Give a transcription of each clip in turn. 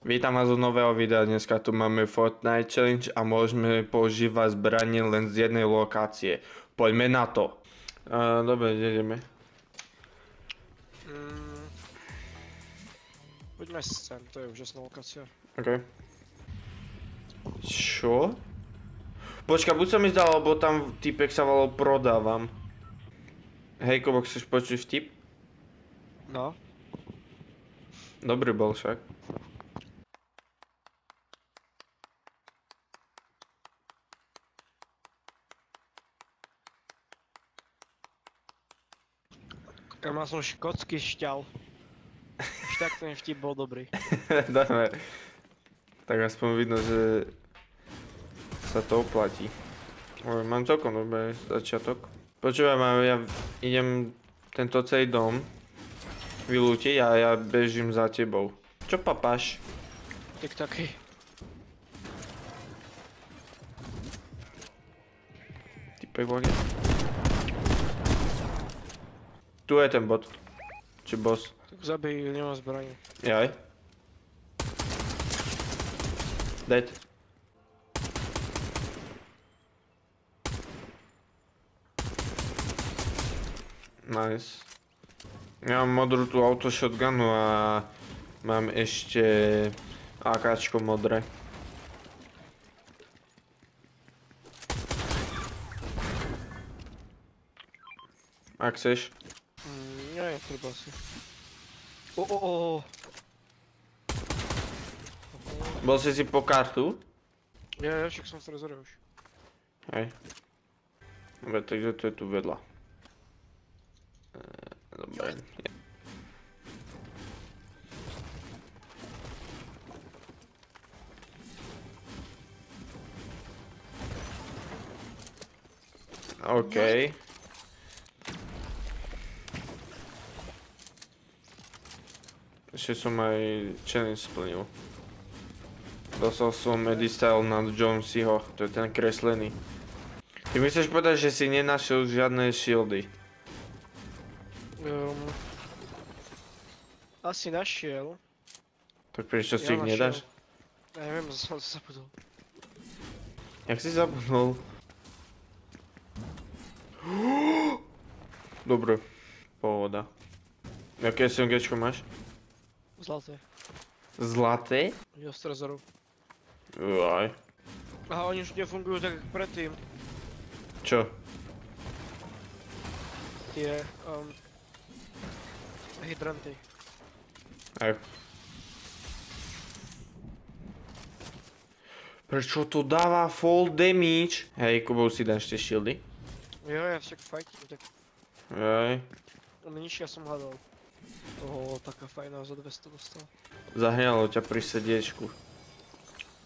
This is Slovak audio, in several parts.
Vítam vás u nového videa, dneska tu máme Fortnite Challenge a môžeme používať zbranie len z jednej lokácie. Poďme na to. Dobre, kde ideme? Poďme sem, to je úžasná lokácia. OK. Čo? Počka, buď sa mi zdalo, lebo tam typek sa volal Prodávam. Hej, Kubo, chceš počuť vtip? No. Dobrý bol však. Ja mal som škótsky šťal. Až tak ten vtip bol dobrý. Dáme. Tak aspoň vidno, že sa to oplatí. Mám celkom dobrý začiatok. Počúvaj ma, ja idem tento celý dom vylútiť a ja bežím za tebou. Čo papáš? Tak taký. Typek vode. Tu je ten bot. Či boss. Tak zabij, nemám zbraň. Jaj. Dead. Nice. Ja mám modrú tú auto shotgunu a mám ešte AKčko modré. Ak chceš. Nie, treba si. Bol si po kartu? Ja, však som sa rozhoral už. Hej. Dobre, takže to je tu vedľa. Dobre. OK. Ešte som aj challenge splnil. Dostal som Medistyle na Jonesyho, to je ten kreslený. Ty myslíš povedať, že si nenašiel žiadne shieldy? Asi našiel. Tak prečo si ich nedáš? Ja neviem, som sa zabudol. Jak si zabudol? Dobre, pohoda. Jaké SMGčko máš? Zlaté. Zlaté? Jo, z trezorov. Jaj. Aha, oni už nefungujú tak ako predtým. Čo? Tie, hydranty. Aj. Prečo to dáva fall damage? Hej, Kubo, si dáš tie shieldy? Jo, ja však fajtím, tak Jaj. nižšia som hľadal. Taká fajná, za 200 dostal. Zahňalo ťa pri sediečku.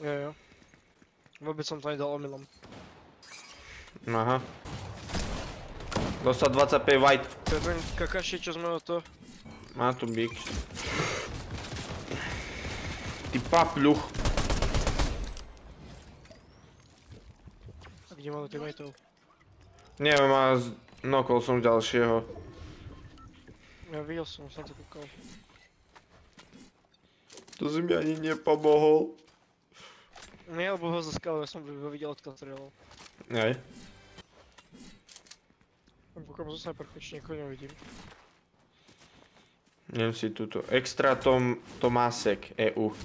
Jo. Vôbec som to nedal omylom. Aha. Dostal 25 white. To je ten kakaši, čo sme o to. Má tu bík. Ty papľuch. A kde máme teammateov? Neviem, a nokol som ďalšieho. Ja videl som to kúkal. To si mi ani nepomohol. Nie, lebo ho zaskal, ja som ho videl, odkiaľ strieľal. Aj. Kúkam zo sniperky, či niekoho nevidím. Neviem si túto. Extra Tomásek EU.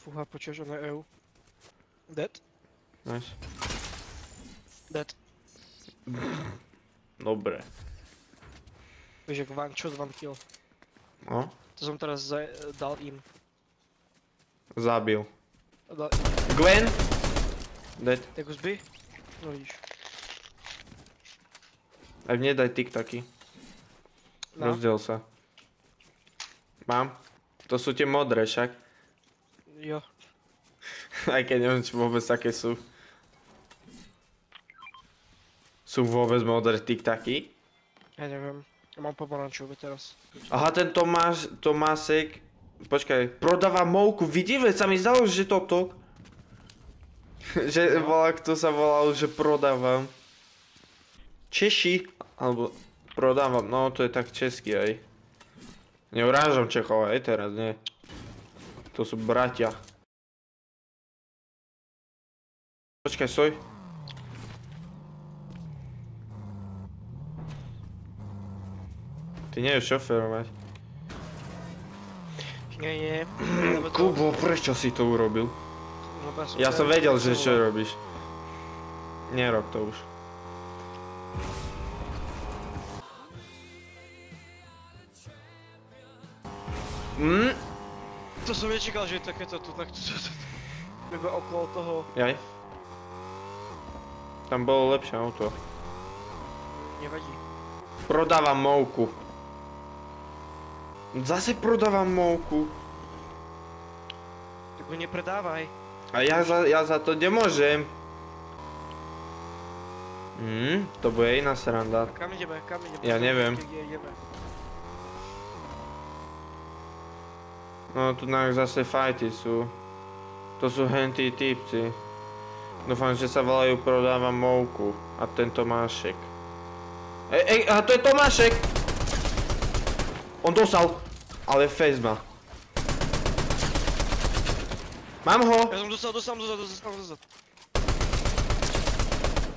Fúha, počuješ, on je EU. Dead? Nice. Dead. Dobre. Vieš, jak one shot, one kill. No. To som teraz dal im. Zabil. Dal Gwen! Dead. Tak ho zbij? No vidíš. Aj mne daj tik-taky. No. Rozdiel sa. Mám? To sú tie modré však. Jo. Aj keď neviem, či vôbec také sú. Sú vôbec modré tik-taky? Ja neviem. Ja mám pomarančové teraz. Aha, ten Tomásek. Počkaj, prodáva mouku. Vidíš, veď sa mi zdalo, že toto. Že kto sa volal, že prodávam. Češi. Alebo prodávam, no to je tak česky aj. Neurážam Čechov, aj teraz, nie. To sú bratia. Počkaj, soj. Ty nevieš šoferovať. Nie. lebo to- Kubo, prečo si to urobil? lebo Ja som to- vedel, že čo robíš. Nerob to už. To som nečakal, že je takéto tu takto. Iba okolo toho. Jaj. Tam bolo lepšie auto. Nevadí. Prodávam mouku. Zase prodávam mouku. Tak ho nepredávaj. A ja za to nemôžem. To bude iná sranda. Kam ideme? Ja neviem. Kde ideme? No tu zase fajty sú. To sú hentí typci. Dúfam, že sa volajú prodávam mouku. A ten Tomášek. A to je Tomášek! On dostal. Ale face ma. Mám ho! Ja som dostal.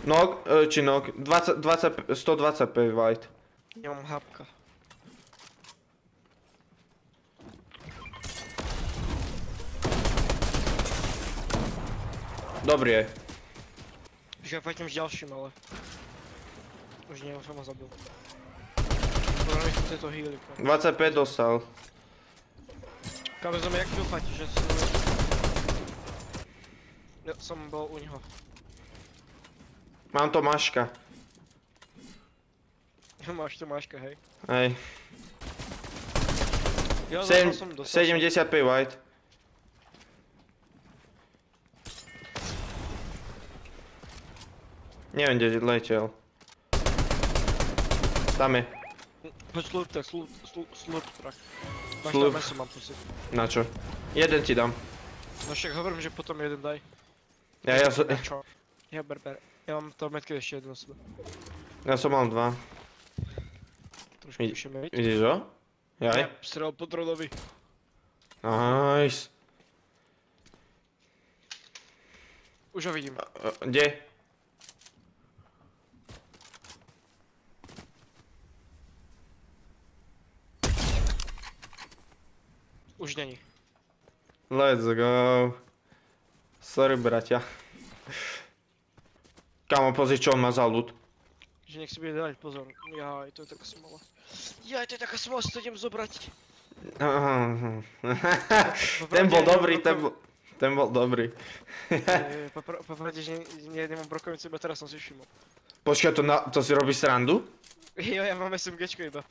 Nog, či nog. 125 white. Nemám hápka. Dobrý je. Už ja fajtím s ďalším, ale... Už nie, už som ho zabil. Podľa mi chce to healy. 25 dostal. Káme zome, jak dúfate, že som... Ja som bol u neho. Mám Tomáška. Máš Tomáška, hej. Hej. Ja som 75 white. Neviem, kde letel. Tam je. Poď slurp trak. Máš Slurp. tam meso, mám pocit. Na čo? Jeden ti dám. No však hovorím, že potom jeden daj. Ja som... Čo? Ja ber. Ja mám tam metky ešte jeden na sebe. Ja som mal dva. Trošku vyššie meriť. Vidíš ho? Jaj? Strel po dronovi. Nice. Už ho vidím. Kde? Už není. Let's go. Sorry, bratia. Kámo, pozri, čo on má za ľud. Že nech si bude dať pozor. Jaj, to je taká smola. Jaj, to je taká smola, si to idem zobrať. Ten bol dobrý, ten bol dobrý. Popravde, že nemám brokovnicu, iba teraz som si všimol. Počkaj, to si robíš srandu? Jo, ja mám SMGčko iba.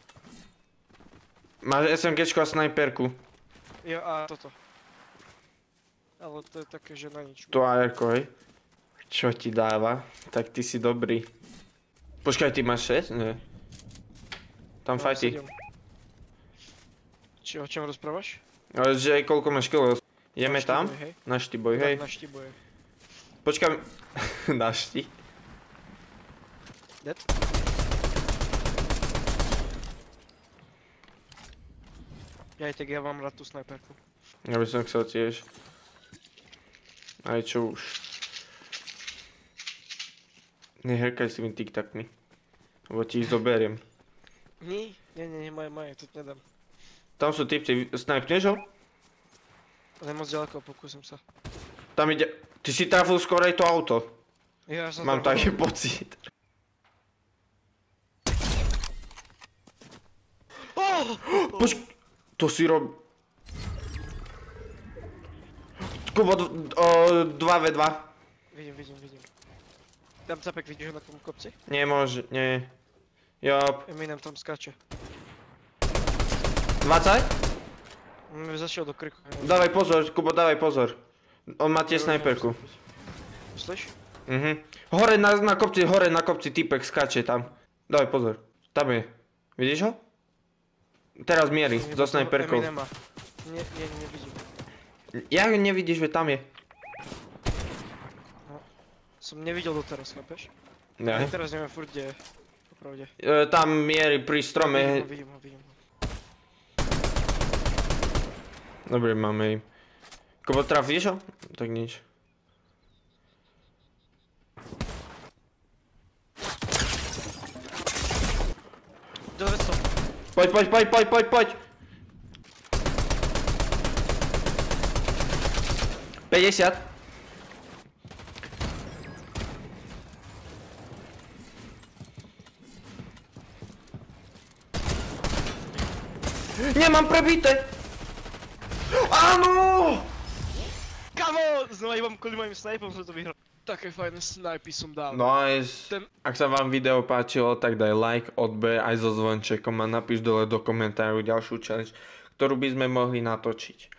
Máš SMGčko a snajperku. Jo, a toto. Ale to je také, že na nič. Tu AR-ko, hej. Čo ti dáva? Tak ty si dobrý. Počkaj, ty máš 6? Nie. Tam fajty. Či o čom rozprávaš? Ale že koľko máš kilov? Ideme tam? Na štiboj, hej. Na štiboje. Počkaj. Na šti. Dead? Jaj, tak ja mám rád tú snajperku. Ja by som chcel tiež. Aj čo už. Neherkaj si mi tiktakmi. Lebo ti ich zoberiem. Nie, moje, to ti nedám. Tam sú typci, snajpneš ho? Ale moc ďaleko, pokúsim sa. Tam ide, ty si trafil skoro aj to auto. Ja som Mám taký pocit. To si rob... Kubo, 2v2. Vidím. Tam capek, vidíš ho na tom kopci? Nemôže, nie. Jop. Eminem tam skáče. 20? Zašiel do kriku. Dávaj pozor, Kubo, dávaj pozor. On má tiež snajperku. Myslíš? Hore na kopci typek skáče tam. Dávaj pozor. Tam je. Vidíš ho? Teraz mierí, so snajperkou. Eminema. Nevidím. Jak nevidíš, že tam je? No. Som nevidel doteraz, chápeš? Ne. Teraz neviem furt, kde je. Popravde. Tam mierí pri strome. Vidím ho. Dobre, máme im. Kobo trafíš ho? Tak nič. Do 900. Poď. 50. Nemám prebité! Áno! Kamo! Znova iba kvôli mojim snajpom som to vyhral. Také fajné snajpy som dal. Nice. Ak sa vám video páčilo, tak daj like, odber aj so zvončekom a napíš dole do komentáru ďalšiu challenge, ktorú by sme mohli natočiť.